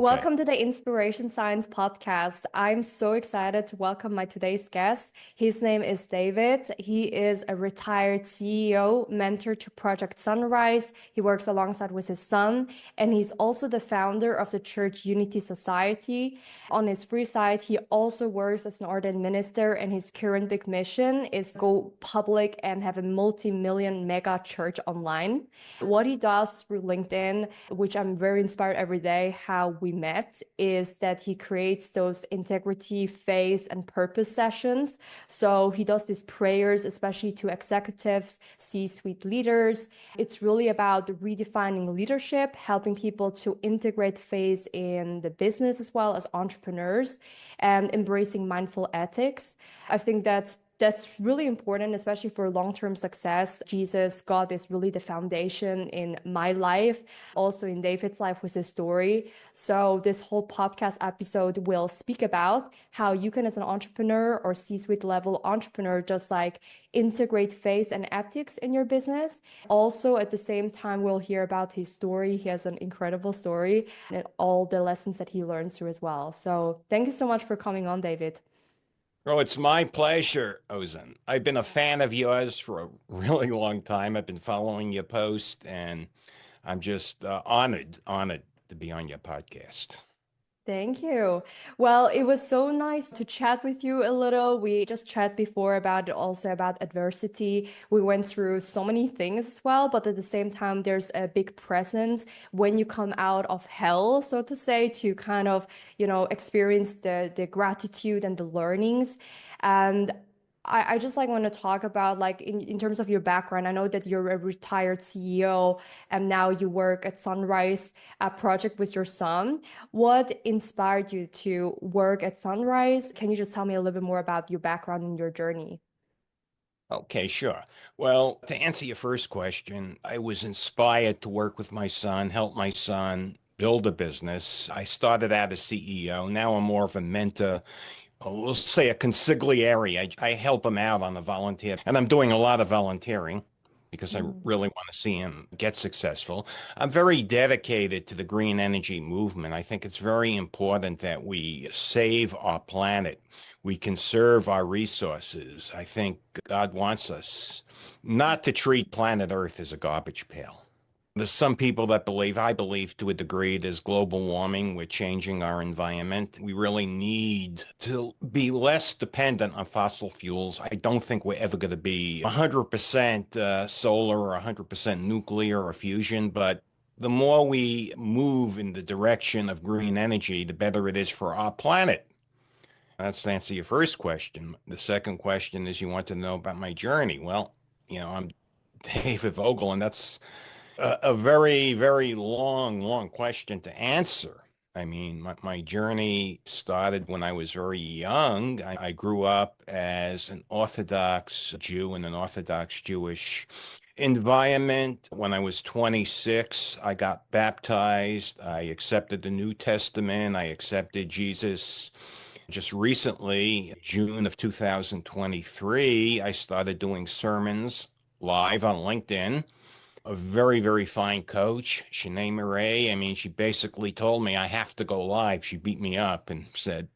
Okay. Welcome to the Inspiration Science podcast. I'm so excited to welcome my today's guest. His name is David. He is a retired CEO, mentor to Project Sunrise. He works alongside with his son, and he's also the founder of the Church Unity Society. On his free side, he also works as an ordained minister, and his current big mission is to go public and have a multi-million mega church online. What he does through LinkedIn, which I'm very inspired every day, how we met, is that he creates those integrity, faith, and purpose sessions. So he does these prayers, especially to executives, C-suite leaders. It's really about redefining leadership, helping people to integrate faith in the business as well as entrepreneurs, and embracing mindful ethics. I think that's really important, especially for long-term success. Jesus, God is really the foundation in my life, also in David's life with his story. So this whole podcast episode will speak about how you can, as an entrepreneur or C-suite level entrepreneur, just like integrate faith and ethics in your business. Also, at the same time, we'll hear about his story. He has an incredible story and all the lessons that he learned through as well. So thank you so much for coming on, David. Oh, it's my pleasure, Ozzin. I've been a fan of yours for a really long time. I've been following your post, and I'm just honored to be on your podcast. Thank you. Well, it was so nice to chat with you a little. We just chat before about also about adversity. We went through so many things as well, but at the same time, there's a big presence when you come out of hell, so to say, to kind of, experience the gratitude and the learnings. And I just like want to talk about like in terms of your background. I know that you're a retired CEO and now you work at Sunrise, a project with your son. What inspired you to work at Sunrise? Can you just tell me a little bit more about your background and your journey? Okay, sure. Well, to answer your first question, I was inspired to work with my son, help my son build a business. I started out as CEO. Now I'm more of a mentor. We'll say a consigliere. I help him out on the volunteer, and I'm doing a lot of volunteering because I Mm. really want to see him get successful. I'm very dedicated to the green energy movement. I think it's very important that we save our planet. We conserve our resources. I think God wants us not to treat planet Earth as a garbage pail. There's some people that believe, I believe to a degree, there's global warming. We're changing our environment. We really need to be less dependent on fossil fuels. I don't think we're ever going to be 100% solar or 100% nuclear or fusion, but the more we move in the direction of green energy, the better it is for our planet. That's to answer your first question. The second question is you want to know about my journey. Well, I'm David Vogel, and that's a very, very long question to answer. I mean, my journey started when I was very young. I grew up as an Orthodox Jew in an Orthodox Jewish environment. When I was 26, I got baptized. I accepted the New Testament. I accepted Jesus. Just recently, June of 2023, I started doing sermons live on LinkedIn. A very, very fine coach, Shanae Murray. I mean, she basically told me I have to go live. She beat me up and said,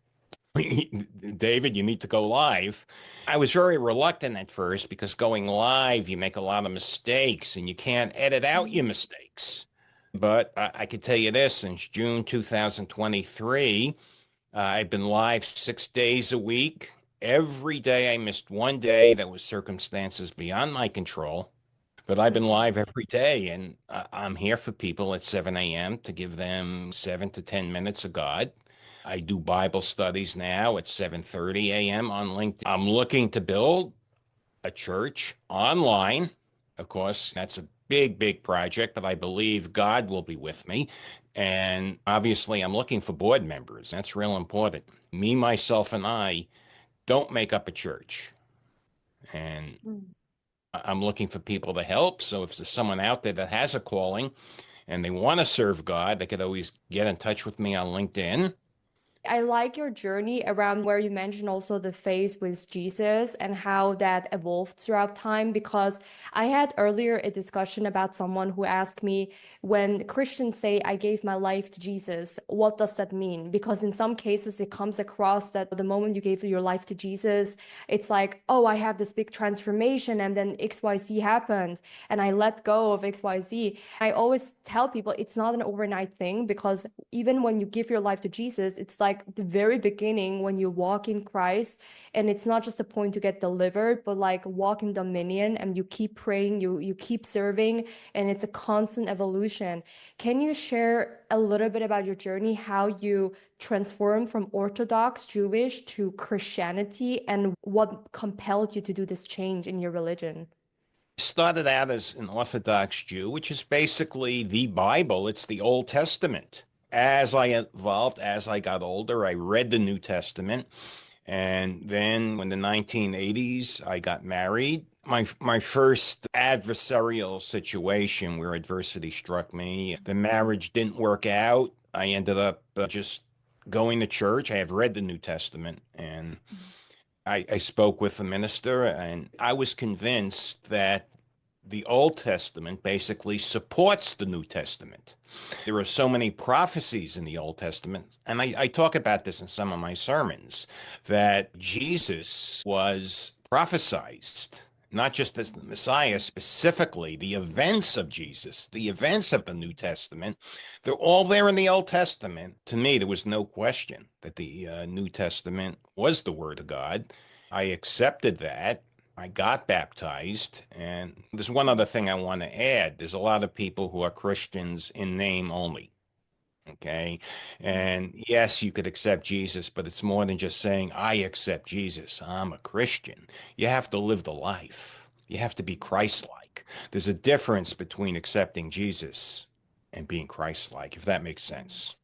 David, you need to go live. I was very reluctant at first because going live, you make a lot of mistakes and you can't edit out your mistakes. But I can tell you this, since June 2023, I've been live 6 days a week. Every day I missed one day. That was circumstances beyond my control. But I've been Mhm. live every day, and I'm here for people at 7 a.m. to give them 7 to 10 minutes of God. I do Bible studies now at 7:30 a.m. on LinkedIn. I'm looking to build a church online. Of course, that's a big, big project, but I believe God will be with me. And obviously, I'm looking for board members. That's real important. Me, myself, and I don't make up a church. And Mm. I'm looking for people to help. So if there's someone out there that has a calling and they want to serve God, they could always get in touch with me on LinkedIn. I like your journey around where you mentioned also the faith with Jesus and how that evolved throughout time. Because I had earlier a discussion about someone who asked me, when Christians say, I gave my life to Jesus, what does that mean? Because in some cases, it comes across that the moment you gave your life to Jesus, it's like, oh, I have this big transformation, and then XYZ happened, and I let go of XYZ. I always tell people it's not an overnight thing, because even when you give your life to Jesus, it's like the very beginning when you walk in Christ, and it's not just a point to get delivered, but like walk in dominion, and you keep praying, you keep serving, and it's a constant evolution. Can you share a little bit about your journey, how you transformed from Orthodox Jewish to Christianity, and what compelled you to do this change in your religion? Started out as an Orthodox Jew, which is basically the Bible. It's the Old Testament. As I evolved, as I got older, I read the New Testament. And then in the 1980s, I got married. My first adversarial situation where adversity struck me, the marriage didn't work out. I ended up just going to church. I had read the New Testament, and I spoke with the minister, and I was convinced that the Old Testament basically supports the New Testament. There are so many prophecies in the Old Testament, and I talk about this in some of my sermons, that Jesus was prophesized, not just as the Messiah, specifically the events of Jesus, the events of the New Testament. They're all there in the Old Testament. To me, there was no question that the New Testament was the Word of God. I accepted that. I got baptized. And there's one other thing I want to add. There's a lot of people who are Christians in name only. Okay. And yes, you could accept Jesus, but it's more than just saying, I accept Jesus. I'm a Christian. You have to live the life. You have to be Christ-like. There's a difference between accepting Jesus and being Christ-like, if that makes sense.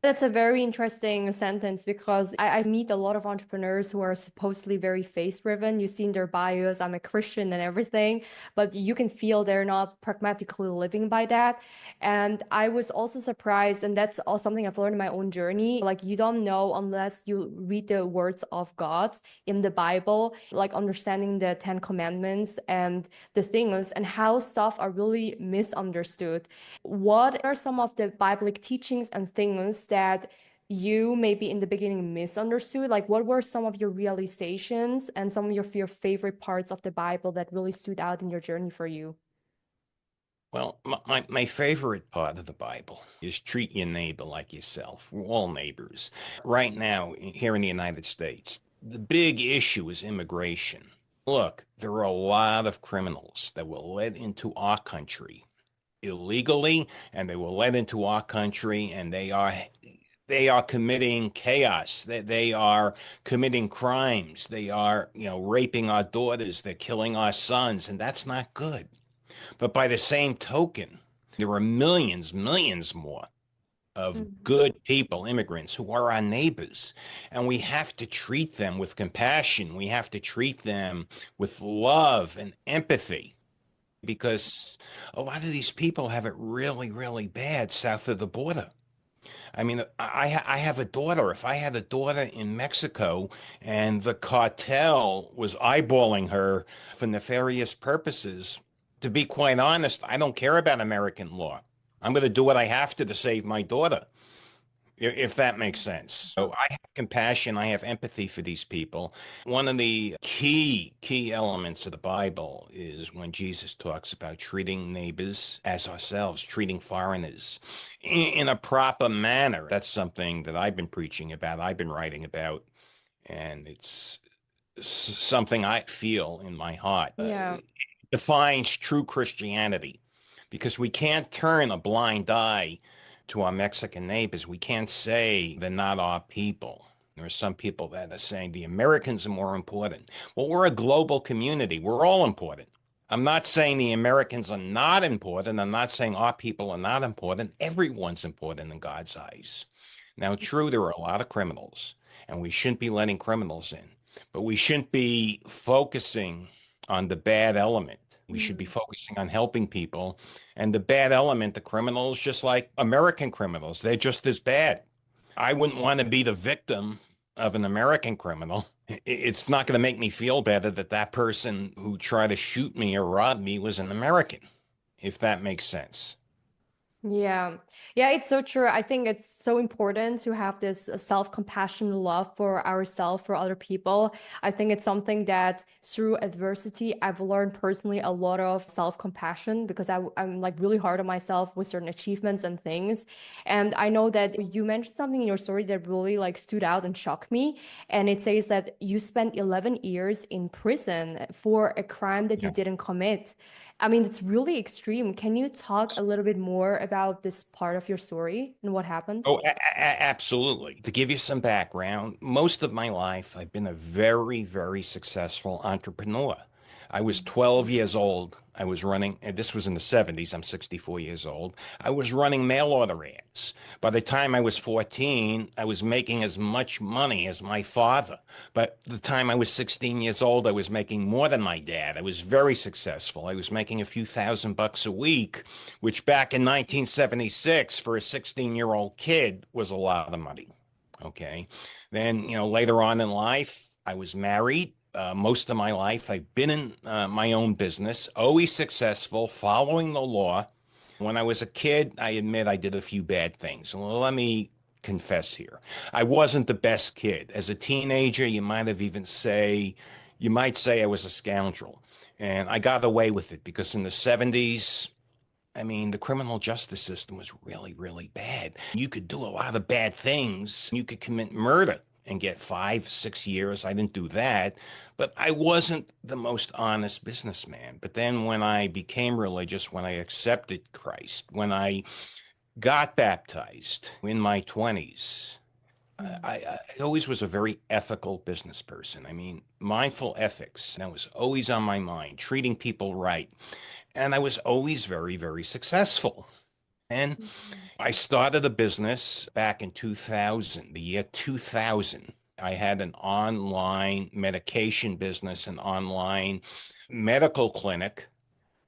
That's a very interesting sentence, because I meet a lot of entrepreneurs who are supposedly very faith driven. You see in their bios, I'm a Christian and everything, but you can feel they're not pragmatically living by that. And I was also surprised, and that's all something I've learned in my own journey. Like, you don't know unless you read the words of God in the Bible, like understanding the Ten Commandments and the things and how stuff are really misunderstood. What are some of the Biblic teachings and things that you maybe in the beginning misunderstood? Like, what were some of your realizations and some of your favorite parts of the Bible that really stood out in your journey for you? Well, my favorite part of the Bible is treat your neighbor like yourself. We're all neighbors. Right now, here in the United States, the big issue is immigration. Look, there are a lot of criminals that were let into our country illegally, and they were let into our country, and they are committing chaos. They are committing crimes. They are, raping our daughters. They're killing our sons, and that's not good. But by the same token, there are millions, millions more of Mhm. good people, immigrants, who are our neighbors. And we have to treat them with compassion. We have to treat them with love and empathy, because a lot of these people have it really, really bad south of the border. I mean, I have a daughter. If I had a daughter in Mexico and the cartel was eyeballing her for nefarious purposes, to be quite honest, I don't care about American law. I'm going to do what I have to save my daughter, if that makes sense. So I have compassion, I have empathy for these people. One of the key elements of the Bible is when Jesus talks about treating neighbors as ourselves, treating foreigners in a proper manner. That's something that I've been preaching about, I've been writing about, and it's something I feel in my heart. Yeah. Defines true Christianity, because we can't turn a blind eye to our Mexican neighbors. We can't say they're not our people. There are some people that are saying the Americans are more important. Well, we're a global community. We're all important. I'm not saying the Americans are not important. I'm not saying our people are not important. Everyone's important in God's eyes. Now, true, there are a lot of criminals, and we shouldn't be letting criminals in, but we shouldn't be focusing on the bad element. We should be Mhm. focusing on helping people. And the bad element, the criminals, just like American criminals, they're just as bad. I wouldn't want to be the victim of an American criminal. It's not going to make me feel better that that person who tried to shoot me or rob me was an American, if that makes sense. Yeah. Yeah, it's so true. I think it's so important to have this self-compassion, love for ourselves, for other people. I think it's something that through adversity, I've learned personally a lot of self-compassion because I'm like really hard on myself with certain achievements and things. And I know that you mentioned something in your story that really like stood out and shocked me. And it says that you spent 11 years in prison for a crime that you Yeah. didn't commit. I mean, it's really extreme. Can you talk a little bit more about this part of your story and what happened? Oh, absolutely. To give you some background, most of my life, I've been a very, very successful entrepreneur. I was 12 years old. I was running, and this was in the 70s. I'm 64 years old. I was running mail order ads. By the time I was 14, I was making as much money as my father. But the time I was 16 years old, I was making more than my dad. I was very successful. I was making a few $1,000 a week, which back in 1976 for a 16-year-old kid was a lot of money. Okay. Then, later on in life, I was married. Most of my life, I've been in my own business, always successful, following the law. When I was a kid, I admit I did a few bad things. Well, let me confess here. I wasn't the best kid. As a teenager, you might say I was a scoundrel. And I got away with it because in the 70s, I mean, the criminal justice system was really, really bad. You could do a lot of bad things. You could commit murder and get 5, 6 years. I didn't do that, but I wasn't the most honest businessman. But then when I became religious, when I accepted Christ, when I got baptized in my 20s, I always was a very ethical business person. I mean, mindful ethics, that was always on my mind, treating people right. And I was always very, very successful. And Mhm. I started a business back in 2000, the year 2000. I had an online medication business, an online medical clinic,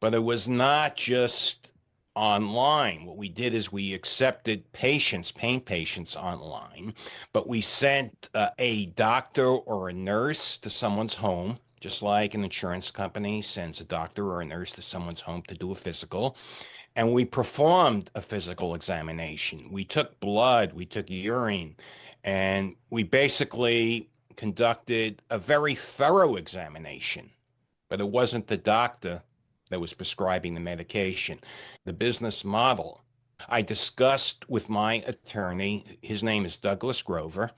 but it was not just online. What we did is we accepted patients, pain patients online, but we sent a doctor or a nurse to someone's home, just like an insurance company sends a doctor or a nurse to someone's home to do a physical. And we performed a physical examination. We took blood, we took urine, and we basically conducted a very thorough examination, but it wasn't the doctor that was prescribing the medication. The business model I discussed with my attorney. His name is Douglas Grover.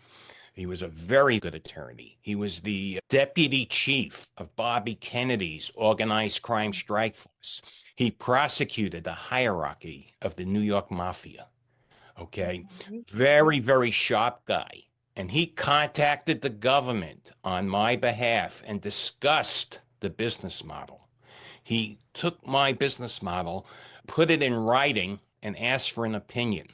He was a very good attorney. He was the deputy chief of Bobby Kennedy's organized crime strike force. He prosecuted the hierarchy of the New York Mafia. Okay. Okay. Very, very sharp guy. And he contacted the government on my behalf and discussed the business model. He took my business model, put it in writing, and asked for an opinion.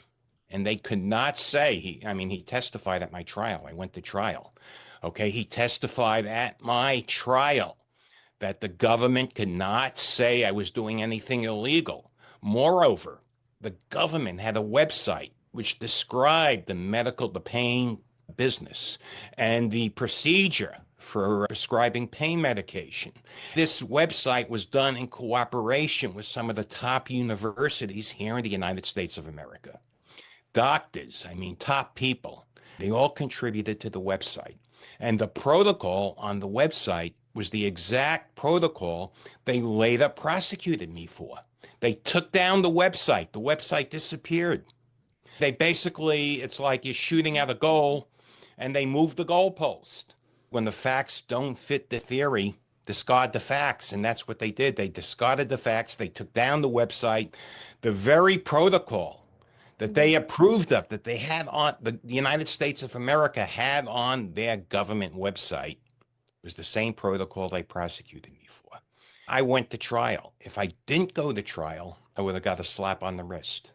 And they could not say, he testified at my trial. I went to trial. Okay. He testified at my trial that the government could not say I was doing anything illegal. Moreover, the government had a website which described the pain business and the procedure for prescribing pain medication. This website was done in cooperation with some of the top universities here in the United States of America. Doctors, top people, they all contributed to the website. And the protocol on the website was the exact protocol they later prosecuted me for. They took down the website. The website disappeared. It's like you're shooting at a goal and they move the goalpost. When the facts don't fit the theory, discard the facts. And that's what they did. They discarded the facts. They took down the website. The very protocol that Mhm. they approved of, that they had on the United States of America had on their government website, was the same protocol they prosecuted me for. I went to trial. If I didn't go to trial, I would have got a slap on the wrist.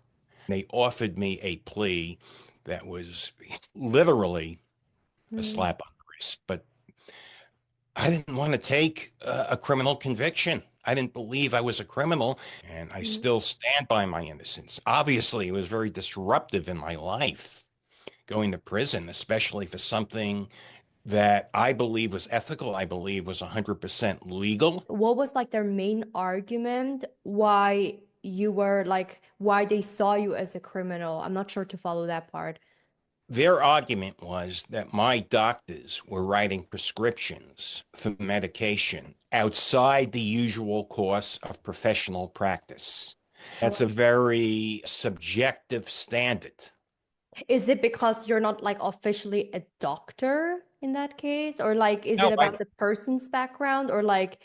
They offered me a plea that was literally a Mhm. slap on the wrist, but I didn't want to take a criminal conviction. I didn't believe I was a criminal, and I Mhm. still stand by my innocence. Obviously, it was very disruptive in my life. going to prison, especially for something that I believe was ethical, I believe was 100% legal. What was like their main argument why you were like, why they saw you as a criminal? I'm not sure to follow that part. Their argument was that my doctors were writing prescriptions for medication outside the usual course of professional practice. That's a very subjective standard. Is it because you're not like officially a doctor in that case? Or like is No, it about the person's background or like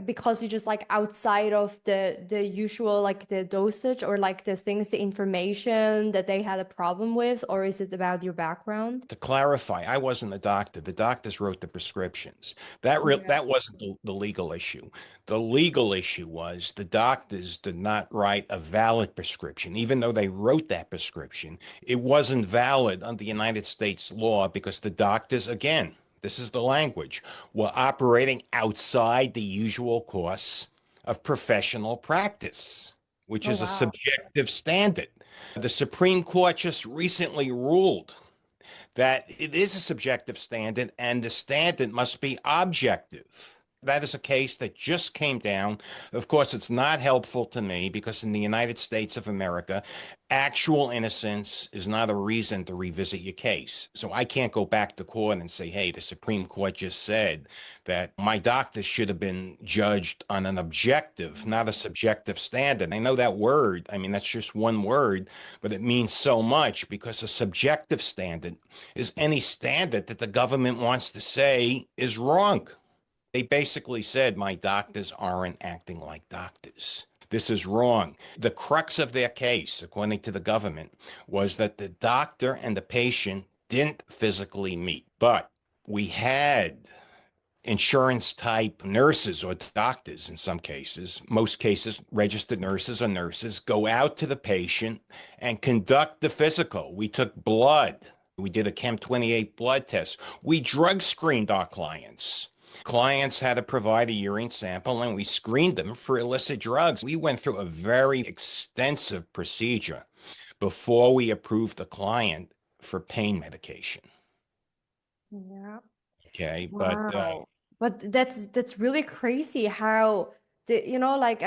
because you just like outside of the usual like the dosage or like the things, the information that they had a problem with, or is it about your background? to clarify, I wasn't a doctor. The doctors wrote the prescriptions. Yeah. That wasn't the legal issue. The legal issue was the doctors did not write a valid prescription. Even though they wrote that prescription, it wasn't valid under United States law because the doctors, again, this is the language, were operating outside the usual course of professional practice, which Oh, is a wow. subjective standard. The Supreme Court just recently ruled that it is a subjective standard and the standard must be objective. That is a case that just came down. Of course, it's not helpful to me because in the United States of America, actual innocence is not a reason to revisit your case. So I can't go back to court and say, hey, the Supreme Court just said that my doctor should have been judged on an objective, not a subjective standard. I know that word. I mean, that's just one word, but it means so much because a subjective standard is any standard that the government wants to say is wrong. They basically said my doctors aren't acting like doctors. This is wrong. The crux of their case, according to the government, was that the doctor and the patient didn't physically meet, but we had insurance type nurses or doctors in some cases, most cases, registered nurses or nurses, go out to the patient and conduct the physical. We took blood. We did a Chem 28 blood test. We drug screened our clients. Clients had to provide a urine sample and we screened them for illicit drugs. We went through a very extensive procedure before we approved the client for pain medication. Yeah. Okay. Wow. But that's really crazy how the like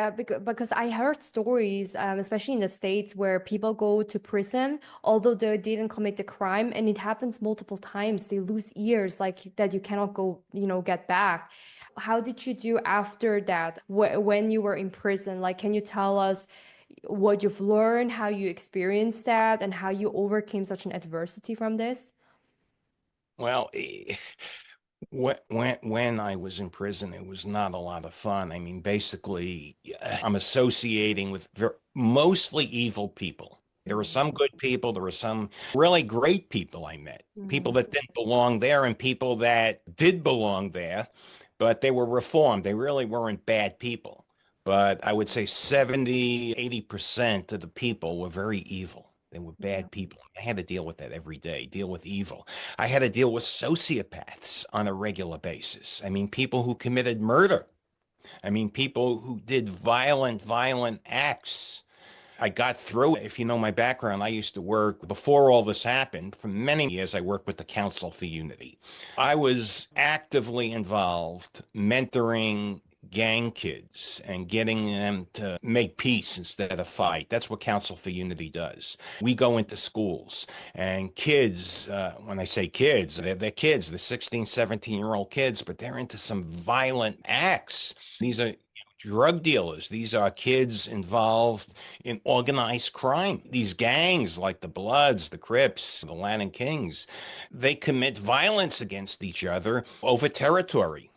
because I heard stories especially in the States where people go to prison although they didn't commit the crime and it happens multiple times. They lose years like that you cannot go, get back. How did you do after that when you were in prison? Like, can you tell us what you've learned, how you experienced that, and how you overcame such an adversity from this? well, when I was in prison, it was not a lot of fun. I mean, basically, I'm associating with mostly evil people. There were some good people. There were some really great people I met. People Mhm. that didn't belong there and people that did belong there, but they were reformed. They really weren't bad people. But I would say 70, 80% of the people were very evil. They were Yeah. bad people. I had to deal with that every day, deal with evil. I had to deal with sociopaths on a regular basis. I mean, people who committed murder. I mean, people who did violent acts. I got through it. If you know my background, I used to work before all this happened. For many years, I worked with the Council for Unity. I was actively involved mentoring gang kids and getting them to make peace instead of fight. That's what Council for Unity does. We go into schools and kids, when I say kids, they're kids, they're 16, 17-year-old kids, but they're into some violent acts. These are drug dealers. These are kids involved in organized crime. These gangs like the Bloods, the Crips, the Latin Kings, they commit violence against each other over territory.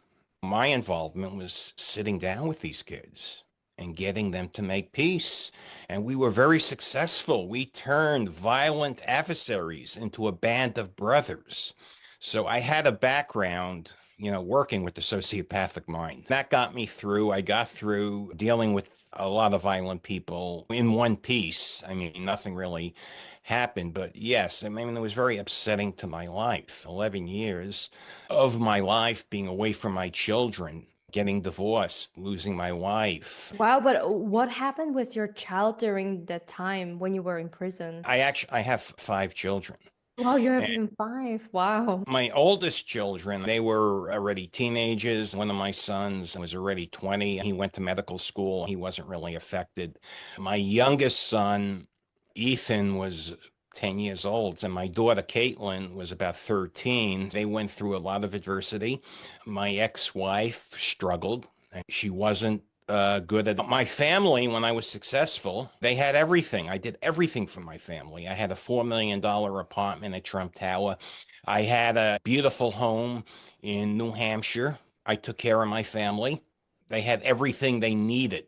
My involvement was sitting down with these kids and getting them to make peace. And we were very successful. We turned violent adversaries into a band of brothers. So I had a background, working with the sociopathic mind. That got me through. I got through dealing with a lot of violent people in one piece. I mean, nothing really happened, but yes, I mean, it was very upsetting to my life. 11 years of my life being away from my children, getting divorced, losing my wife. Wow, but what happened with your child during that time when you were in prison? I have 5 children. Wow, you have even five. Wow. My oldest children, they were already teenagers. One of my sons was already 20. He went to medical school. He wasn't really affected. My youngest son, Ethan, was 10 years old, and my daughter, Caitlin, was about 13. They went through a lot of adversity. My ex-wife struggled. She wasn't good at my family. When I was successful, they had everything. I did everything for my family. I had a $4 million apartment at Trump Tower. I had a beautiful home in New Hampshire. I took care of my family. They had everything they needed.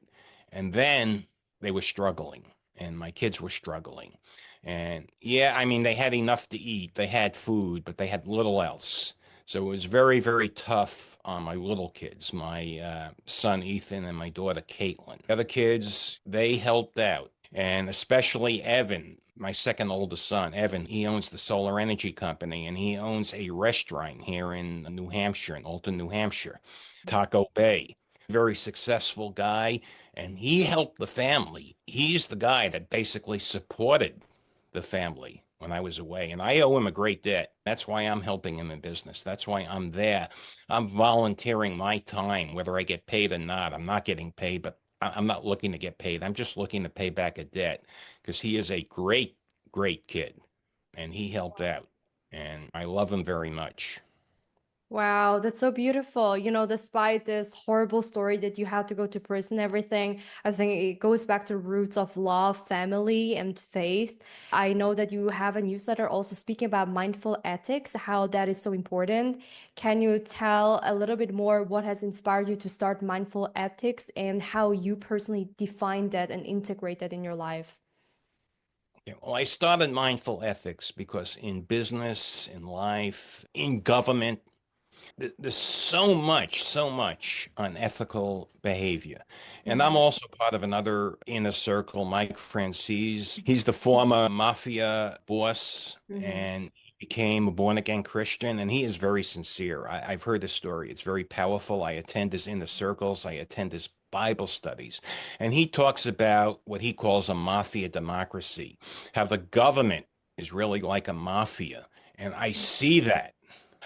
And then they were struggling, and my kids were struggling. And yeah, I mean, they had enough to eat. They had food, but they had little else. So it was very, very tough on my little kids, my son Ethan and my daughter Caitlin. The other kids, they helped out, and especially Evan, my second oldest son, Evan. He owns the solar energy company, and he owns a restaurant here in New Hampshire, in Alton, New Hampshire, Taco Bay. Very successful guy, and he helped the family. He's the guy that basically supported the family when I was away. And I owe him a great debt. That's why I'm helping him in business. That's why I'm there. I'm volunteering my time, whether I get paid or not. I'm not getting paid, but I'm not looking to get paid. I'm just looking to pay back a debt because he is a great, great kid and he helped out. And I love him very much. Wow, that's so beautiful. Despite this horrible story that you had to go to prison, everything, I think it goes back to roots of love, family, and faith. I know that you have a newsletter also speaking about mindful ethics, how that is so important. Can you tell a little bit more what has inspired you to start mindful ethics and how you personally define that and integrate that in your life? Yeah, well, I started mindful ethics because in business, in life, in government, there's so much unethical behavior. And I'm Mhm. also part of another inner circle, Mike Francis. He's the former mafia boss Mhm. and he became a born again Christian. And he is very sincere. I've heard his story. It's very powerful. I attend his inner circles, I attend his Bible studies. And he talks about what he calls a mafia democracy, how the government is really like a mafia. And I see that.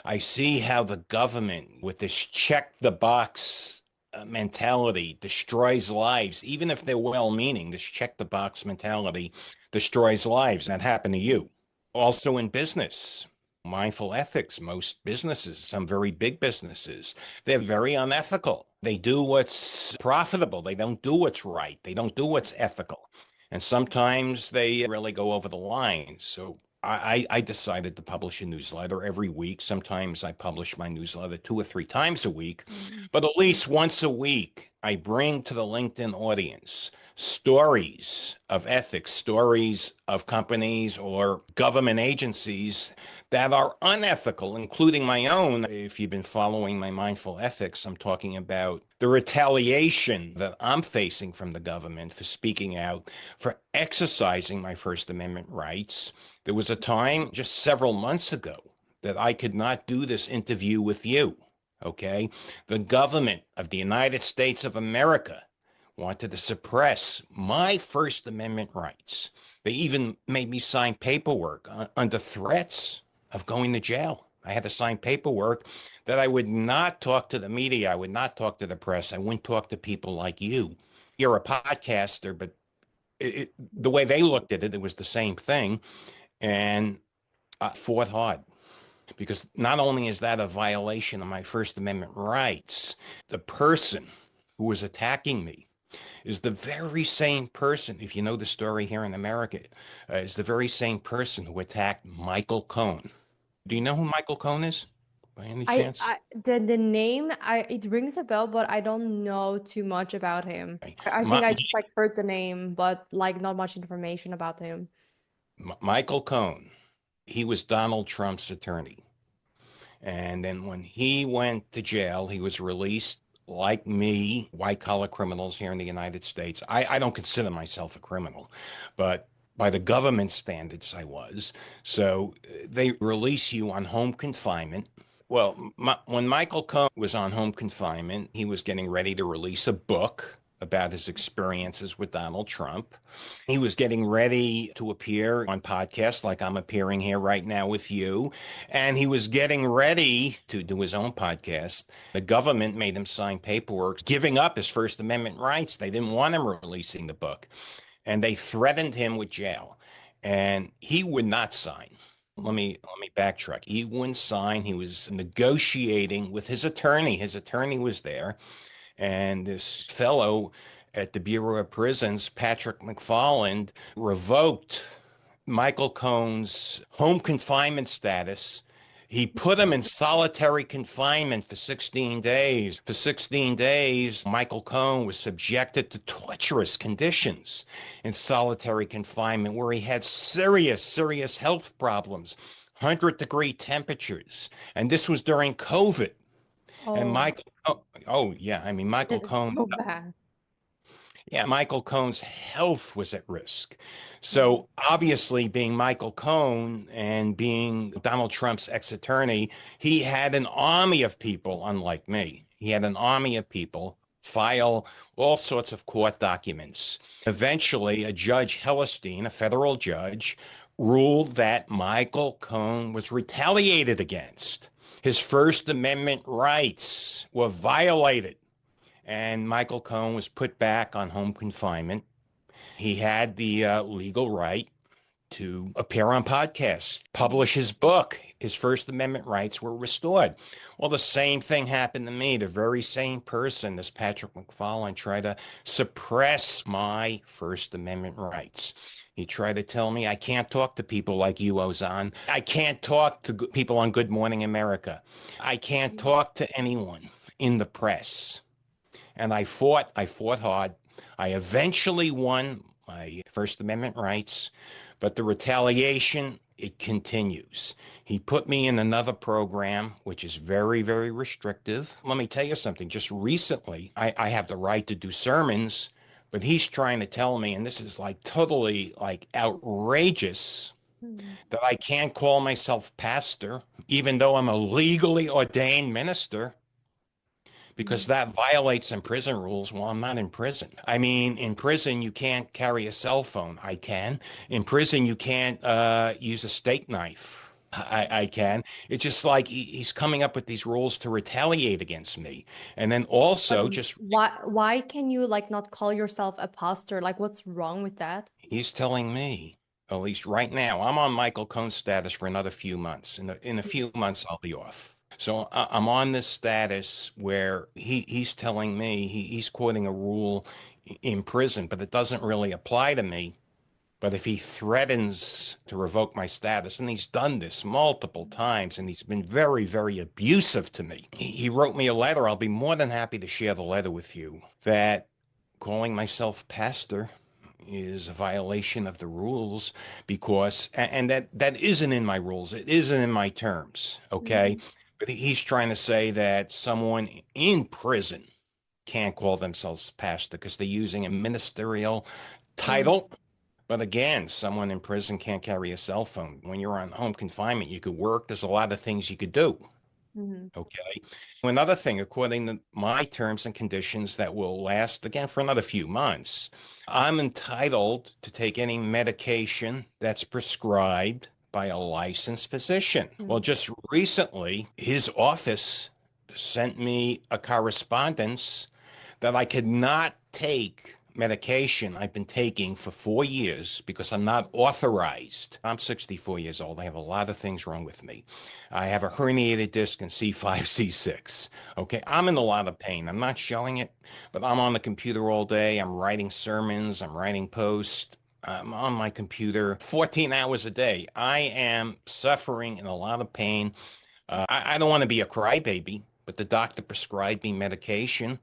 I see how the government, with this check the box mentality, destroys lives, even if they're well meaning. This check the box mentality destroys lives. And that happened to you. Also in business, mindful ethics, most businesses, some very big businesses, they're very unethical. They do what's profitable, they don't do what's right, they don't do what's ethical. And sometimes they really go over the line. So I decided to publish a newsletter every week. Sometimes I publish my newsletter 2 or 3 times a week, Mhm. but at least once a week, I bring to the LinkedIn audience stories of ethics, stories of companies or government agencies that are unethical, including my own. If you've been following my mindful ethics, I'm talking about the retaliation that I'm facing from the government for speaking out, for exercising my First Amendment rights. There was a time just several months ago that I could not do this interview with you. Okay. The government of the United States of America wanted to suppress my First Amendment rights. They even made me sign paperwork under threats of going to jail. I had to sign paperwork that I would not talk to the media. I would not talk to the press. I wouldn't talk to people like you. You're a podcaster, but the way they looked at it, it was the same thing. And I fought hard because not only is that a violation of my First Amendment rights, the person who was attacking me is the very same person, if you know the story here in America, is the very same person who attacked Michael Cohen. Do you know who Michael Cohen is by any chance? The name it rings a bell, but I don't know too much about him. Okay. I think Mi- I just like heard the name, but like not much information about him. Michael Cohen, he was Donald Trump's attorney. And then when he went to jail, he was released like me, white collar criminals here in the United States. I don't consider myself a criminal, but by the government standards, I was. So they release you on home confinement. Well, when Michael Cohen was on home confinement, he was getting ready to release a book. about his experiences with Donald Trump. He was getting ready to appear on podcasts like I'm appearing here right now with you. And he was getting ready to do his own podcast. The government made him sign paperwork giving up his First Amendment rights. They didn't want him releasing the book. And they threatened him with jail. And he would not sign. Let me backtrack. He wouldn't sign. He was negotiating with his attorney. His attorney was there. And this fellow at the Bureau of Prisons, Patrick McFarland, revoked Michael Cohen's home confinement status. He put him in solitary confinement for 16 days. For 16 days, Michael Cohen was subjected to torturous conditions in solitary confinement where he had serious, serious health problems, 100-degree temperatures. And this was during COVID. And Oh, Michael, oh yeah, I mean, that is so bad. Michael Cohen's health was at risk. Mm, So obviously, being Michael Cohen and being Donald Trump's ex-attorney, he had an army of people, unlike me. He had an army of people file all sorts of court documents. Eventually, a Judge Hellerstein, a federal judge, ruled that Michael Cohen was retaliated against. His First Amendment rights were violated, and Michael Cohen was put back on home confinement. He had the legal right to appear on podcasts, mm, publish his book. His First Amendment rights were restored. Well, the same thing happened to me. The very same person, this Patrick McFarland, tried to suppress my First Amendment rights. He tried to tell me I can't talk to people like you, Ozzin. I can't talk to people on Good Morning America. I can't mm, talk to anyone in the press. And I fought hard. I eventually won my First Amendment rights, but the retaliation, it continues. He put me in another program, which is very, very restrictive. Let me tell you something. Just recently, I have the right to do sermons, but he's trying to tell me, and this is like totally like outrageous, mm, that I can't call myself pastor, even though I'm a legally ordained minister, because mm. that violates some prison rules. Well, I'm not in prison. I mean, in prison, you can't carry a cell phone. I can. In prison, you can't use a steak knife. I can. It's just like he's coming up with these rules to retaliate against me. And then But also just why can you like not call yourself a pastor? Like what's wrong with that? he's telling me, at least right now, I'm on Michael Cohen status for another few months. In a few months, I'll be off. So I'm on this status where he's telling me he's quoting a rule in prison, but it doesn't really apply to me. But if he threatens to revoke my status, and he's done this multiple times, and he's been very, very abusive to me, he wrote me a letter. I'll be more than happy to share the letter with you, that calling myself pastor is a violation of the rules, because and that isn't in my rules. It isn't in my terms. Okay. Mhm. But he's trying to say that someone in prison can't call themselves pastor because they're using a ministerial Mm, title. But again, someone in prison can't carry a cell phone. When you're on home confinement, you could work. There's a lot of things you could do. mhm, Okay. Another thing, according to my terms and conditions that will last again for another few months, I'm entitled to take any medication that's prescribed by a licensed physician. Well, mm, just recently, his office sent me a correspondence that I could not take medication I've been taking for 4 years because I'm not authorized. I'm 64 years old. I have a lot of things wrong with me. I have a herniated disc in C5, C6. Okay. I'm in a lot of pain. I'm not showing it, but I'm on the computer all day. I'm writing sermons. I'm writing posts. I'm on my computer 14 hours a day. I am suffering in a lot of pain. I don't want to be a crybaby, but the doctor prescribed me medication.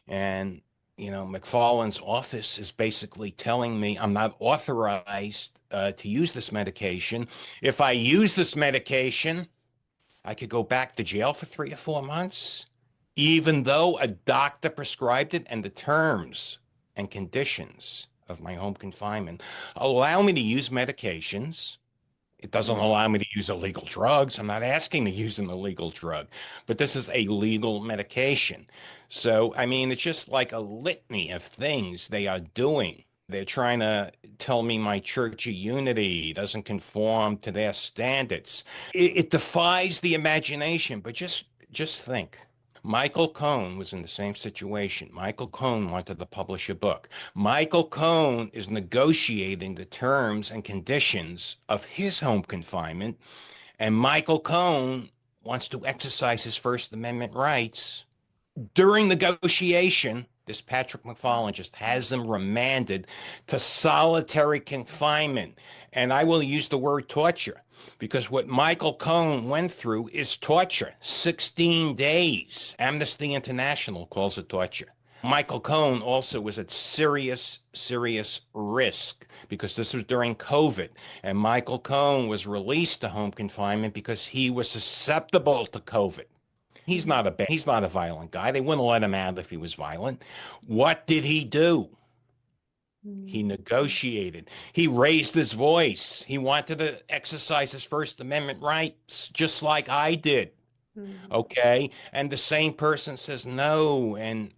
And, McFarland's office is basically telling me I'm not authorized to use this medication. If I use this medication, I could go back to jail for 3 or 4 months, even though a doctor prescribed it, and the terms and conditions of my home confinement allow me to use medications It doesn't allow me to use illegal drugs. I'm not asking to use an illegal drug, but this is a legal medication. So, I mean, it's just like a litany of things they are doing. They're trying to tell me my Church of Unity doesn't conform to their standards. It defies the imagination, but just think. Michael Cohen was in the same situation. Michael Cohen wanted to publish a book. Michael Cohen is negotiating the terms and conditions of his home confinement, and Michael Cohen wants to exercise his First Amendment rights. During negotiation, this Patrick McFarland just has them remanded to solitary confinement. And I will use the word torture because what Michael Cohen went through is torture. 16 days. Amnesty International calls it torture. Michael Cohen also was at serious, serious risk because this was during COVID. And Michael Cohen was released to home confinement because he was susceptible to COVID. He's not a violent guy. They wouldn't let him out if he was violent. What did he do? He negotiated. He raised his voice. He wanted to exercise his First Amendment rights, just like I did. Okay. And the same person says no. And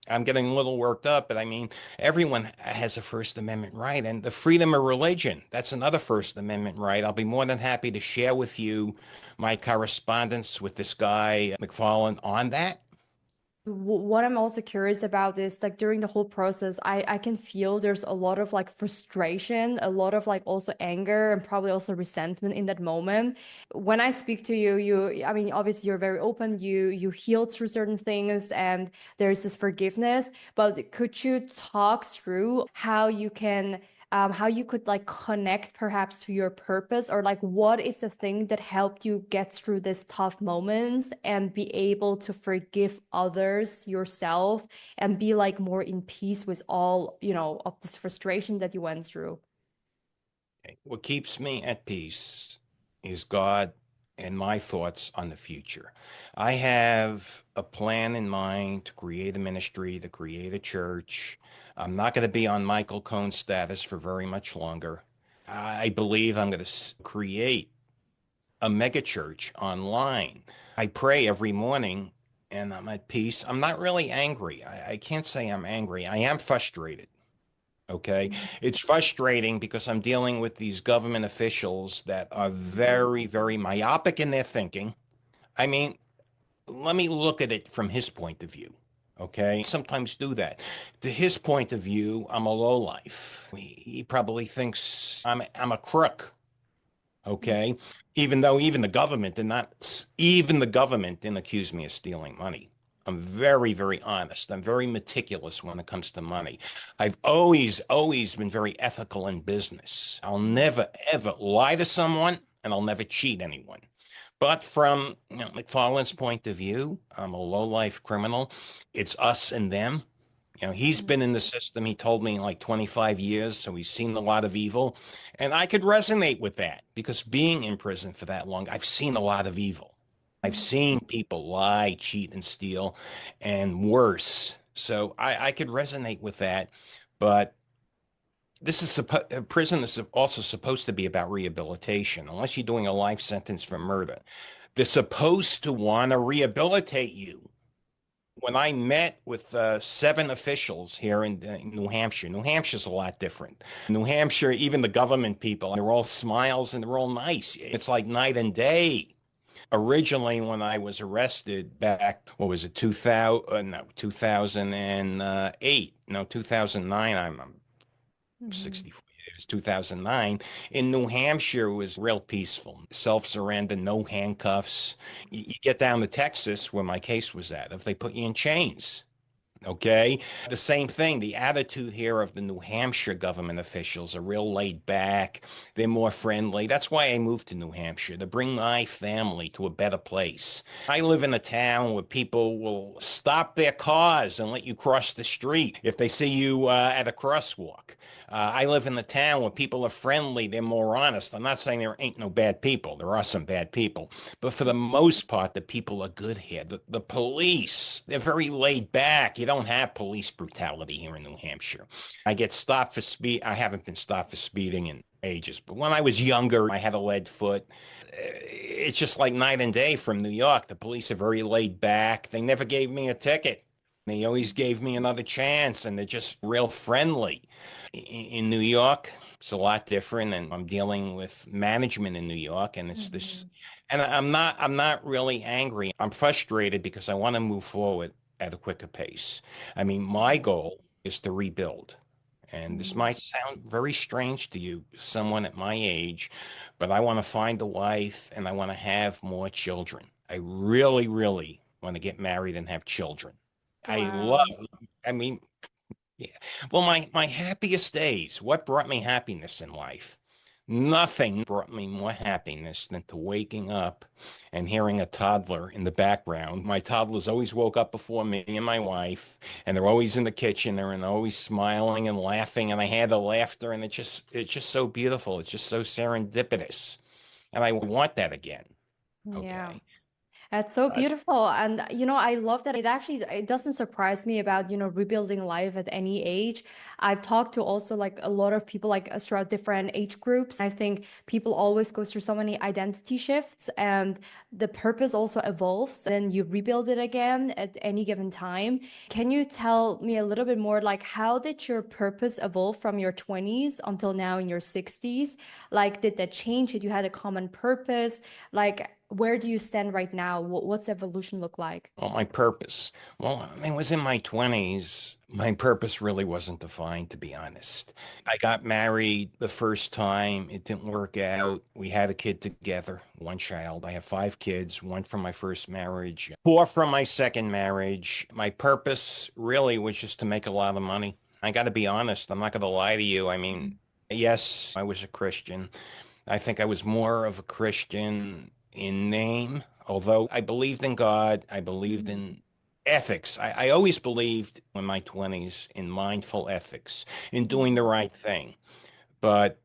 I'm getting a little worked up, but I mean, everyone has a First Amendment right. And the freedom of religion, that's another First Amendment right. I'll be more than happy to share with you my correspondence with this guy, McFarland, on that. What I'm also curious about is like during the whole process, I can feel there's a lot of like frustration, a lot of like also anger and probably also resentment in that moment. When I speak to you, I mean, obviously you're very open, you healed through certain things and there's this forgiveness, but could you talk through how you could like connect perhaps to your purpose or like what is the thing that helped you get through these tough moments and be able to forgive others, yourself, and be like more in peace with all, of this frustration that you went through? Okay. What keeps me at peace is God and my thoughts on the future. I have a plan in mind to create a ministry, to create a church. I'm not going to be on Michael Cohen's status for very much longer. I believe I'm going to create a mega church online. I pray every morning and I'm at peace. I'm not really angry. I can't say I'm angry. I am frustrated. Okay. It's frustrating because I'm dealing with these government officials that are very, very myopic in their thinking. I mean, let me look at it from his point of view. Okay. Sometimes do that. To his point of view, I'm a lowlife. He probably thinks I'm a crook. Okay. Even though even the government didn't accuse me of stealing money. I'm very, very honest. I'm very meticulous when it comes to money. I've always been very ethical in business. I'll never, ever lie to someone and I'll never cheat anyone. But from McFarland's point of view, I'm a low-life criminal. It's us and them. He's been in the system, he told me, like 25 years, so he's seen a lot of evil. And I could resonate with that because being in prison for that long, I've seen a lot of evil. I've seen people lie, cheat, and steal, and worse. So I could resonate with that. But prison is also supposed to be about rehabilitation, unless you're doing a life sentence for murder. They're supposed to want to rehabilitate you. When I met with 7 officials here in New Hampshire, New Hampshire's a lot different. New Hampshire, even the government people, they're all smiles and they're all nice. It's like night and day. Originally, when I was arrested back, what was it, 2000, no, 2008, no, 2009, I'm Mhm. 64 years, 2009, in New Hampshire was real peaceful. Self-surrender, no handcuffs. You get down to Texas, where my case was at, if they put you in chains. Okay. The same thing. The attitude here of the New Hampshire government officials are real laid back. They're more friendly. That's why I moved to New Hampshire, to bring my family to a better place. I live in a town where people will stop their cars and let you cross the street if they see you at a crosswalk. I live in the town where people are friendly. They're more honest. I'm not saying there ain't no bad people. There are some bad people. But for the most part, the people are good here. The police, they're very laid back. You don't have police brutality here in New Hampshire. I get stopped for speed. I haven't been stopped for speeding in ages, but when I was younger, I had a lead foot. It's just like night and day from New York. The police are very laid back. They never gave me a ticket. They always gave me another chance, and they're just real friendly. In New York, it's a lot different, and I'm dealing with management in New York, and it's this, Mhm. and I'm not really angry. I'm frustrated because I want to move forward at a quicker pace. I mean, my goal is to rebuild. And this Mhm. might sound very strange to you, someone at my age, but I want to find a wife and I want to have more children. I really, really want to get married and have children. I love, Wow. I mean, yeah. Well, my happiest days, what brought me happiness in life? Nothing brought me more happiness than to waking up and hearing a toddler in the background. My toddlers always woke up before me and my wife, and they're always in the kitchen. They're always smiling and laughing, and I hear the laughter, and it's just so beautiful. It's just so serendipitous, and I want that again. Yeah. Okay. That's so But beautiful. And I love that it doesn't surprise me about, rebuilding life at any age. I've talked to also like a lot of people like throughout different age groups. I think people always go through so many identity shifts and the purpose also evolves and you rebuild it again at any given time. Can you tell me a little bit more like how did your purpose evolve from your 20s until now in your 60s? Like did that change? Did you had a common purpose? Like, where do you stand right now? What's evolution look like? well, my purpose. Well, I was in my 20s. My purpose really wasn't defined, to be honest. I got married the first time. It didn't work out. We had a kid together, one child. I have five kids, one from my first marriage, four from my second marriage. My purpose really was just to make a lot of money. I got to be honest. I'm not going to lie to you. I mean, yes, I was a Christian. I think I was more of a Christian in name, although I believed in God. I believed Mhm. in ethics. I always believed in my 20s in mindful ethics, in doing the Mhm. right thing. But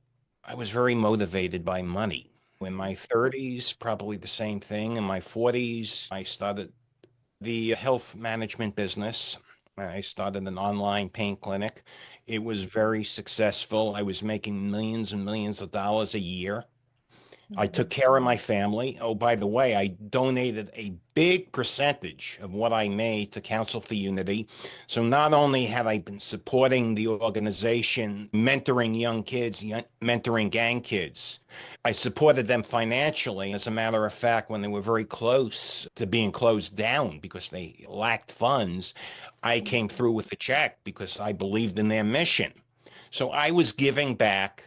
I was very motivated by money. In my 30s, probably the same thing. In my 40s, I started the health management business. I started an online pain clinic. It was very successful. I was making millions and millions of dollars a year. I took Mhm. care of my family. Oh, by the way, I donated a big percentage of what I made to Council for Unity. So not only have I been supporting the organization, mentoring young kids, mentoring gang kids, I supported them financially. As a matter of fact, when they were very close to being closed down because they lacked funds, I came Mhm. through with a check because I believed in their mission. So I was giving back.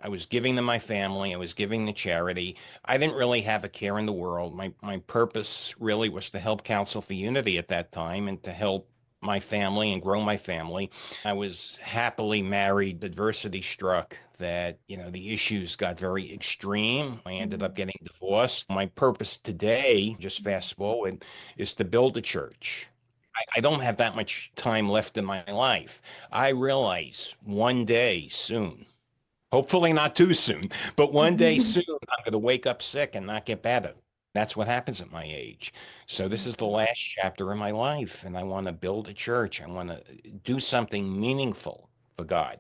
I was giving to my family. I was giving to charity. I didn't really have a care in the world. My purpose really was to help Council for Unity at that time and to help my family and grow my family. I was happily married. Adversity struck that, the issues got very extreme. I ended up Mhm. getting divorced. My purpose today, just Mhm. fast forward, is to build a church. I don't have that much time left in my life. I realize one day soon, hopefully not too soon, but one day soon I'm going to wake up sick and not get better. That's what happens at my age. So this is the last chapter of my life, and I want to build a church. I want to do something meaningful for God.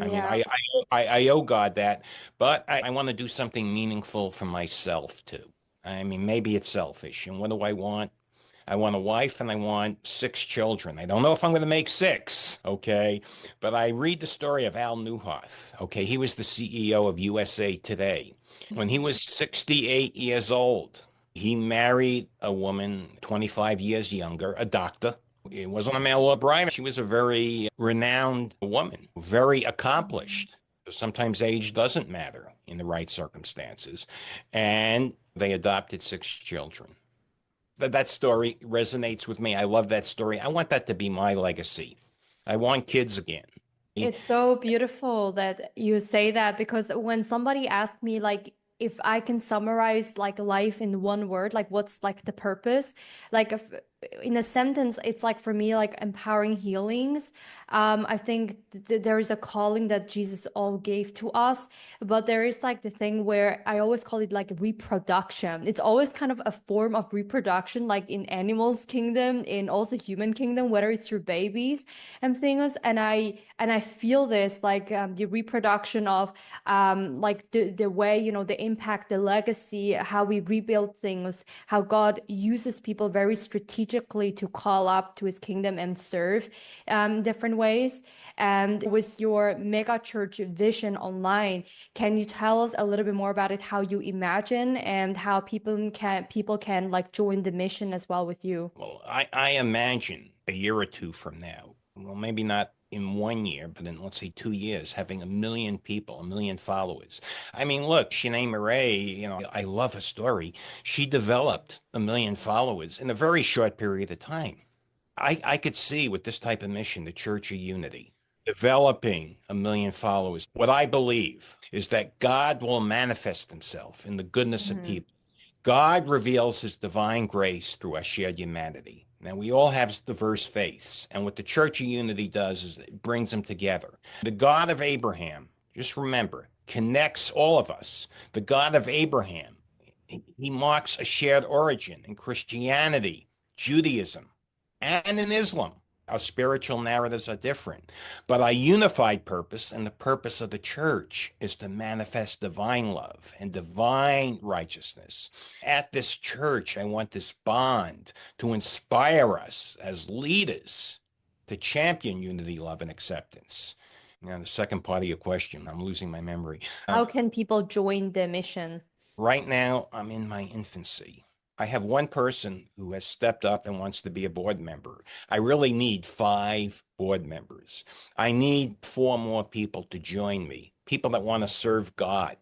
I mean, Yeah. I owe God that, but I want to do something meaningful for myself too. I mean, maybe it's selfish. And what do I want? I want a wife and I want six children. I don't know if I'm going to make six, okay? But I read the story of Al Newhoff, okay? He was the CEO of USA Today. When he was 68 years old, he married a woman 25 years younger, a doctor. It wasn't a mail order bride. She was a very renowned woman, very Mhm. accomplished. Sometimes age doesn't matter in the right circumstances. And they adopted six children. That story resonates with me. I love that story. I want that to be my legacy. I want kids again. It's so beautiful that you say that because when somebody asks me like if I can summarize like life in one word, like what's like the purpose, like if in a sentence, it's like for me, like empowering healings. I think there is a calling that Jesus all gave to us, but there is like the thing where I always call it like reproduction. It's always kind of a form of reproduction, like in animals kingdom, in also human kingdom, whether it's through babies and things. And I feel this like the reproduction of like the way, the impact, the legacy, how we rebuild things, how God uses people very strategically to call up to his kingdom and serve different ways. And with your mega church vision online, can you tell us a little bit more about it, how you imagine and how people can like join the mission as well with you? Well, I imagine a year or two from now, well, maybe not in 1 year, but in, let's say, 2 years, having 1 million people, 1 million followers. I mean, look, Shanae Murray, I love her story. She developed 1 million followers in a very short period of time. I could see with this type of mission, the Church of Unity, developing 1 million followers. What I believe is that God will manifest himself in the goodness of Mhm. people. God reveals his divine grace through our shared humanity. Now, we all have diverse faiths, and what the Church of Unity does is it brings them together. The God of Abraham, just remember, connects all of us. The God of Abraham, he marks a shared origin in Christianity, Judaism, and in Islam. Our spiritual narratives are different, but our unified purpose and the purpose of the church is to manifest divine love and divine righteousness. At this church, I want this bond to inspire us as leaders to champion unity, love, and acceptance. Now, the second part of your question, I'm losing my memory. How can people join the mission? Right now, I'm in my infancy. I have one person who has stepped up and wants to be a board member. I really need 5 board members. I need 4 more people to join me, people that want to serve God,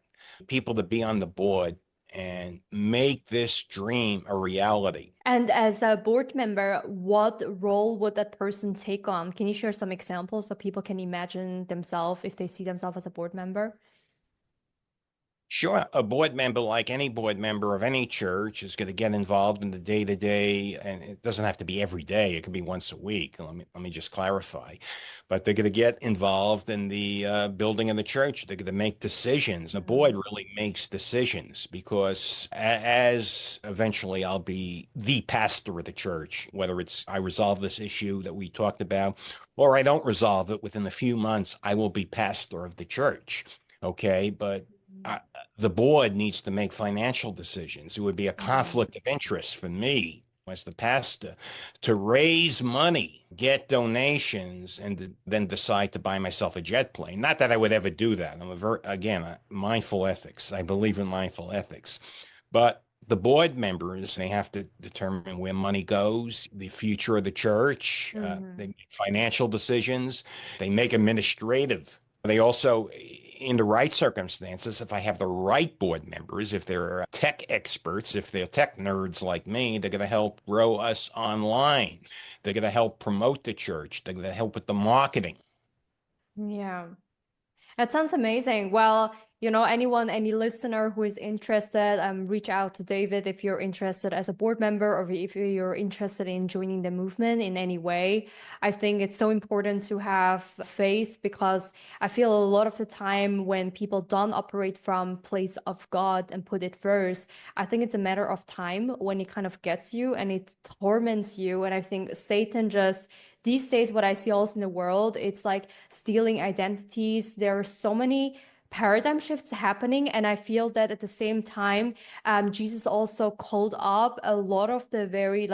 people to be on the board and make this dream a reality. And as a board member, what role would that person take on? Can you share some examples so people can imagine themselves if they see themselves as a board member? Sure, a board member, like any board member of any church, is going to get involved in the day to day, and it doesn't have to be every day. It could be once a week. Let me just clarify, but they're going to get involved in the building of the church. They're going to make decisions. The board Mhm. really makes decisions because as eventually I'll be the pastor of the church, whether it's I resolve this issue that we talked about, or I don't resolve it within a few months, I will be pastor of the church. Okay, but I, the board needs to make financial decisions. It would be a Mhm. conflict of interest for me as the pastor to raise money, get donations, and then decide to buy myself a jet plane. Not that I would ever do that. I'm mindful ethics. I believe in mindful ethics. But the board members, they have to determine where money goes, the future of the church, they Mhm. make financial decisions, they make administrative. They also, in the right circumstances, if I have the right board members, if they're tech experts, if they're tech nerds like me, they're going to help grow us online. They're going to help promote the church. They're going to help with the marketing. Yeah. That sounds amazing. Well, any listener who is interested, reach out to David if you're interested as a board member or if you're interested in joining the movement in any way. I think it's so important to have faith because I feel a lot of the time when people don't operate from place of God and put it first, I think it's a matter of time when it kind of gets you and it torments you. And I think Satan just these days, what I see also in the world, it's like stealing identities. There are so many paradigm shifts happening. And I feel that at the same time, Jesus also called up a lot of the very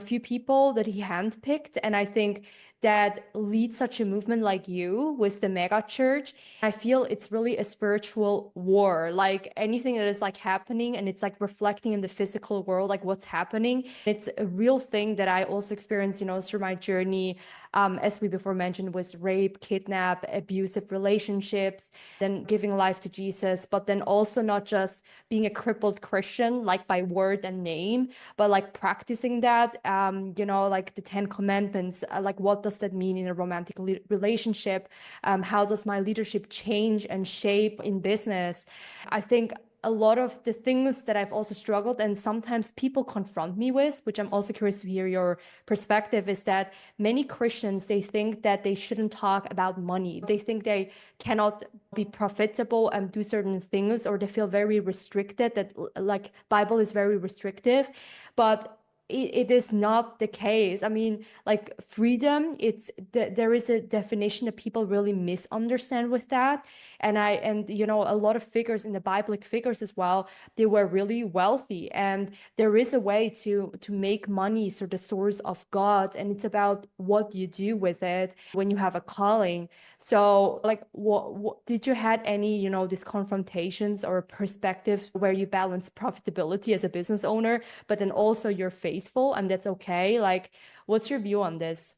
few people that he handpicked. And I think that leads such a movement like you with the mega church. I feel it's really a spiritual war. Like anything that is like happening and it's like reflecting in the physical world, like what's happening. It's a real thing that I also experienced, through my journey, as we before mentioned, was rape, kidnap, abusive relationships, then giving life to Jesus, but then also not just being a crippled Christian, like by word and name, but like practicing that, like the Ten Commandments, like what does that mean in a romantic relationship? How does my leadership change and shape in business? I think a lot of the things that I've also struggled and sometimes people confront me with, which I'm also curious to hear your perspective, is that many Christians, they think that they shouldn't talk about money. They think they cannot be profitable and do certain things, or they feel very restricted, that like Bible is very restrictive. But it is not the case. I mean, like freedom, there is a definition that people really misunderstand with that. And you know, a lot of figures in the biblical figures as well, they were really wealthy, and there is a way to make money so the source of God, and it's about what you do with it when you have a calling. So like what did you had any, you know, these confrontations or perspectives where you balance profitability as a business owner, but then also you're faithful and that's okay? Like, what's your view on this?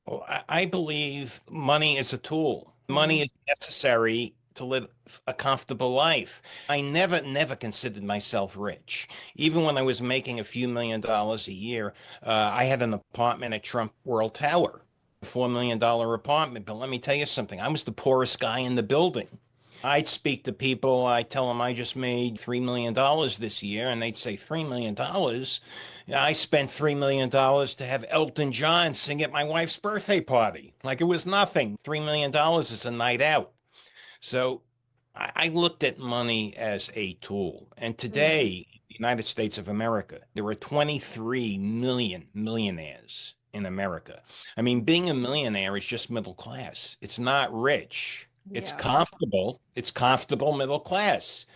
Well, I believe money is a tool. Money Mm, is necessary to live a comfortable life. I never considered myself rich. Even when I was making a few $1 million a year, I had an apartment at Trump World Tower, a $4 million apartment. But let me tell you something, I was the poorest guy in the building. I'd speak to people, I tell them I just made $3 million this year, and they'd say, $3 million? I spent $3 million to have Elton John sing at my wife's birthday party. Like it was nothing. $3 million is a night out. So I looked at money as a tool. And mm, today, in the United States of America, there are 23 million millionaires in America. I mean, being a millionaire is just middle class. It's not rich. It's yeah. comfortable. It's comfortable middle class.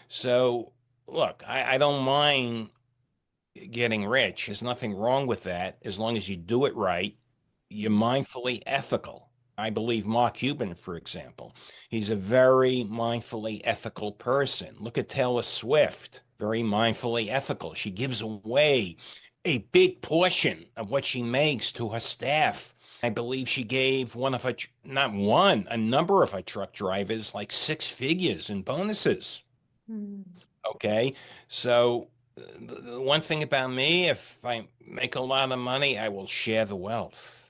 So, look, I don't mind getting rich. There's nothing wrong with that as long as you do it right. You're Mm, mindfully ethical. I believe Mark Cuban, for example, he's a very mindfully ethical person. Look at Taylor Swift, very mindfully ethical. She gives away a big portion of what she makes to her staff. I believe she gave one of her, not one, a number of her truck drivers like six figures in bonuses. mm, Okay. So the one thing about me, if I make a lot of money, I will share the wealth.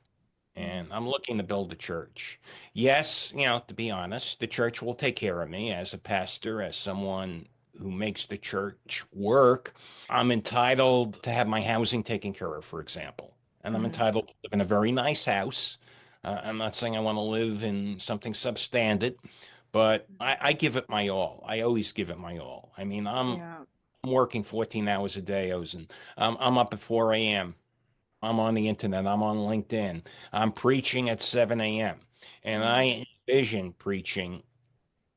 mm, And I'm looking to build a church. Yes, you know, to be honest, the church will take care of me as a pastor, as someone who makes the church work. I'm entitled to have my housing taken care of, for example. And I'm mm, entitled to live in a very nice house. I'm not saying I want to live in something substandard, but I give it my all. I always give it my all. I mean, yeah. I'm working 14 hours a day, Ozen. I'm up at 4 a.m. I'm on the internet. I'm on LinkedIn. I'm preaching at 7 a.m. And Mm, I envision preaching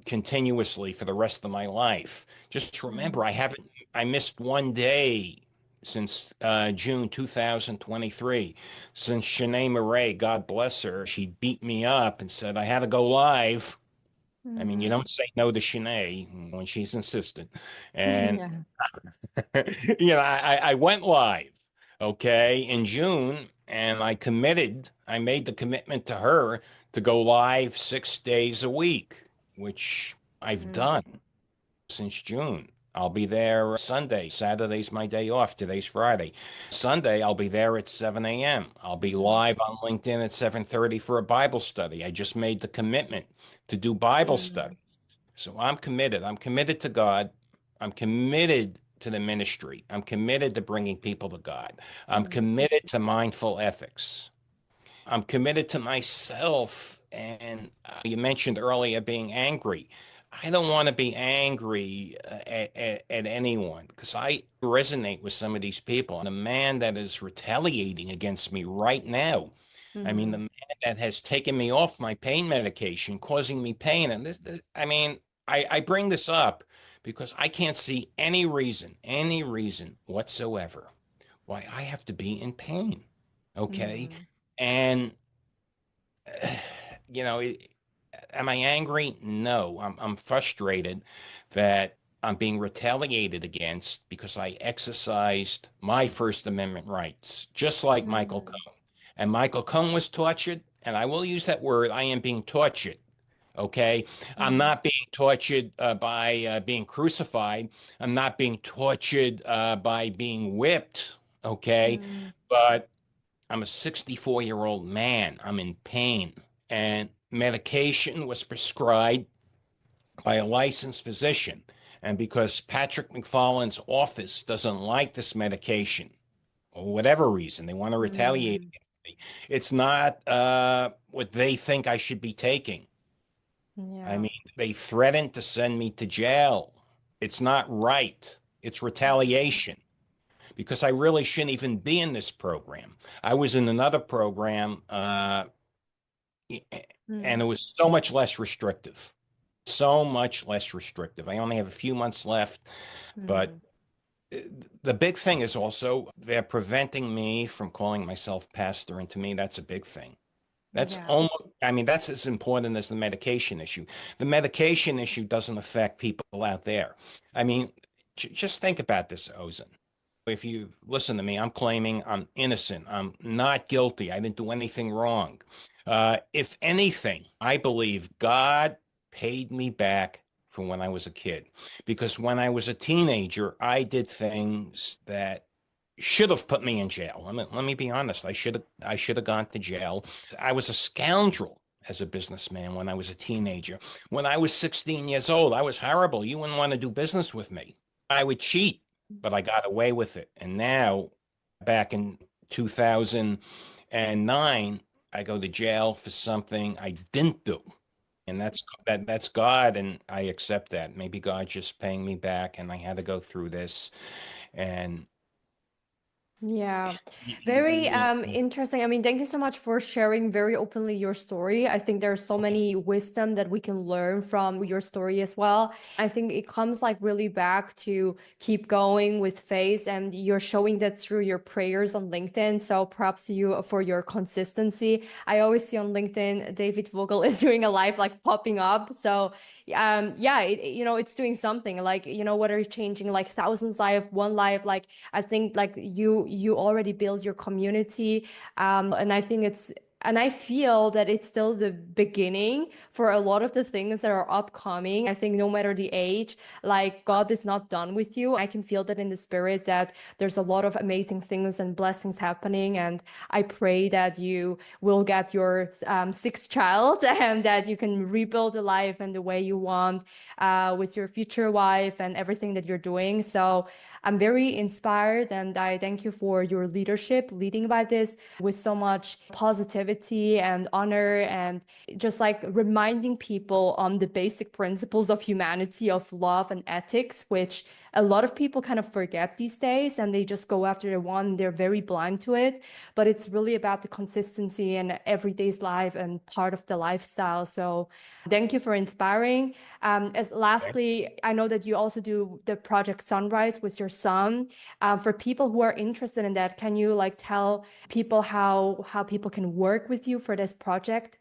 continuously for the rest of my life. Just mm, remember, I missed one day since June 2023. Since Shanae Murray, God bless her, she beat me up and said I had to go live. I mean, you mm. don't say no to Shanae when she's insistent. And Yeah. I went live, okay, in June, and I made the commitment to her to go live 6 days a week, which I've Mm, done since June. I'll be there Sunday. Saturday's my day off. Today's Friday. Sunday, I'll be there at 7 a.m. I'll be mm, live on LinkedIn at 7:30 for a Bible study. I just made the commitment to do Bible mm, study. So I'm committed. I'm committed to God. I'm committed to the ministry. I'm committed to bringing people to God. I'm mm, committed to mindful ethics. I'm committed to myself. And you mentioned earlier being angry. I don't want to be angry at anyone because I resonate with some of these people. And the man that is retaliating against me right now, I mean, the mm, man that has taken me off my pain medication, causing me pain. And I mean, I bring this up because I can't see any reason whatsoever why I have to be in pain. Okay. mm, And you know, am I angry? No, I'm frustrated that I'm being retaliated against because I exercised my First Amendment rights, just like Michael mm, Cohen. And Michael Cohen was tortured, and I will use that word. I am being tortured. Okay. I'm mm, not being tortured by being crucified. I'm not being tortured by being whipped. Okay. mm, But I'm a 64-year-old man. I'm in pain. And medication was prescribed by a licensed physician. And because Patrick McFarland's office doesn't like this medication, or whatever reason, they want to retaliate Mm, against me. It's not what they think I should be taking. I yeah. mean, they threatened to send me to jail. It's not right. It's retaliation because I really shouldn't even be in this program. I was in another program, and it Mm, was so much less restrictive. So much less restrictive. I only have a few months left, but mm, uh, the big thing is also they're preventing me from calling myself pastor, and to me, that's a big thing. That's yeah. almost, I mean, that's as important as the medication issue. The medication issue doesn't affect people out there. I mean, just think about this, Ozen. If you listen to me, I'm claiming I'm innocent. I'm not guilty. I didn't do anything wrong. If anything, I believe God paid me back from when I was a kid. Because when I was a teenager, I did things that should have put me in jail. Let me be honest. I should have gone to jail. I was a scoundrel as a businessman when I was a teenager. When I was 16 years old, I was horrible. You wouldn't want to do business with me. I would cheat, but I got away with it. And now, back in 2009, I go to jail for something I didn't do. And that's God, and I accept that. Maybe God just paying me back, and I had to go through this. And Yeah, very you know, interesting. I mean, thank you so much for sharing very openly your story. I think there's so many wisdom that we can learn from your story as well. I think it comes like really back to keep going with faith, and you're showing that through your prayers on LinkedIn. So props to you for your consistency. I always see on LinkedIn David Vogel is doing a live like popping up. So yeah, it's doing something like, whether it's changing like thousands life, one life, like I think like you already build your community, and I think and I feel that it's still the beginning for a lot of the things that are upcoming. I think no matter the age, like God is not done with you. I can feel that in the spirit that there's a lot of amazing things and blessings happening. And I pray that you will get your sixth child and that you can rebuild the life and the way you want with your future wife and everything that you're doing. So I'm very inspired and I thank you for your leadership, leading by this with so much positivity and honor and just like reminding people on the basic principles of humanity, of love and ethics, which a lot of people kind of forget these days and they just go after the one, they're very blind to it. But it's really about the consistency and everyday's life and part of the lifestyle. So thank you for inspiring. As lastly, I know that you also do the Project Sunrise with your son. For people who are interested in that, can you like tell people how people can work with you for this project?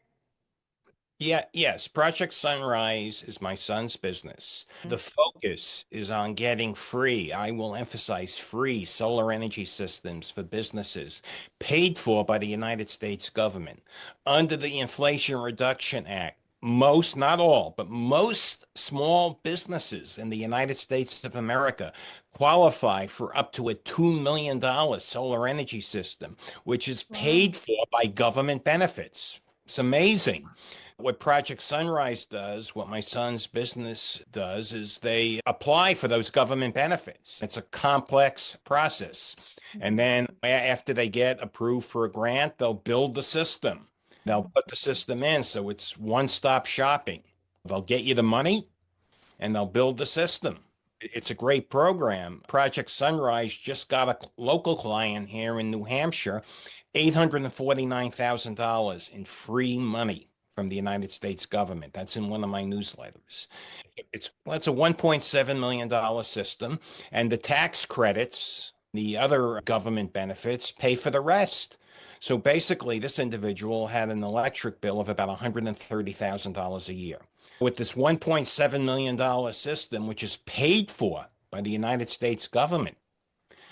yes, Project Sunrise is my son's business. The focus is on getting free. I will emphasize free solar energy systems for businesses paid for by the United States government under the Inflation Reduction Act. Most, not all, but most small businesses in the United States of America qualify for up to a $2 million solar energy system, which is Wow. paid for by government benefits. It's amazing. What Project Sunrise does, what my son's business does, is they apply for those government benefits. It's a complex process. And Mhm. then after they get approved for a grant, they'll build the system. They'll put the system in. So it's one-stop shopping. They'll get you the money and they'll build the system. It's a great program. Project Sunrise just got a local client here in New Hampshire, $849,000 in free money from the United States government. That's in one of my newsletters. It's a $1.7 million system, and the tax credits, the other government benefits pay for the rest. So basically, this individual had an electric bill of about $130,000 a year. With this $1.7 million system, which is paid for by the United States government,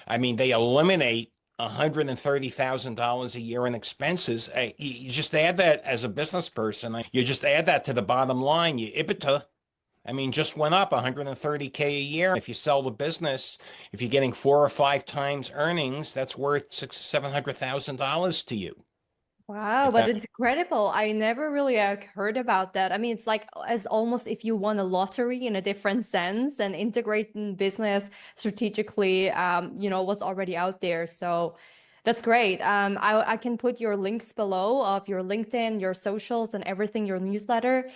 I mean, they eliminate $130,000 a year in expenses. You just add that as a business person. You just add that to the bottom line. You EBITDA, I mean, just went up 130K a year. If you sell the business, if you're getting 4 or 5 times earnings, that's worth $600,000 to $700,000 to you. Wow, if but that it's incredible. I never really heard about that. I mean, it's like as almost if you won a lottery in a different sense and integrating business strategically, what's already out there. So that's great. I can put your links below of your LinkedIn, your socials, and everything, your newsletter.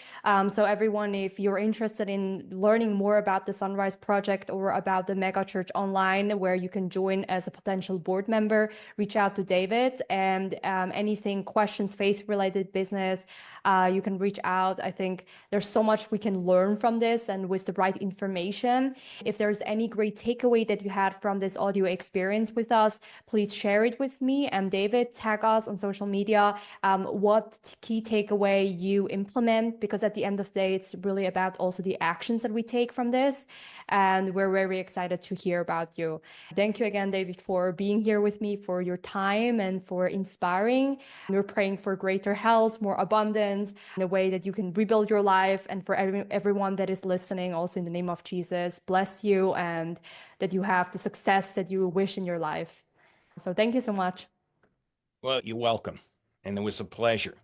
So everyone, if you're interested in learning more about the Sunrise Project or about the Mega Church Online, where you can join as a potential board member, reach out to David. And anything, questions, faith-related business, you can reach out. I think there's so much we can learn from this, and with the right information. If there's any great takeaway that you had from this audio experience with us, please share it with me and David. Tag us on social media. What key takeaway you implement, because at the end of the day, it's really about also the actions that we take from this. And we're very excited to hear about you. Thank you again, David, for being here with me, for your time and for inspiring. We're praying for greater health, more abundance, in a way that you can rebuild your life. And for everyone that is listening, also in the name of Jesus, bless you and that you have the success that you wish in your life. So thank you so much. well, you're welcome, and it was a pleasure.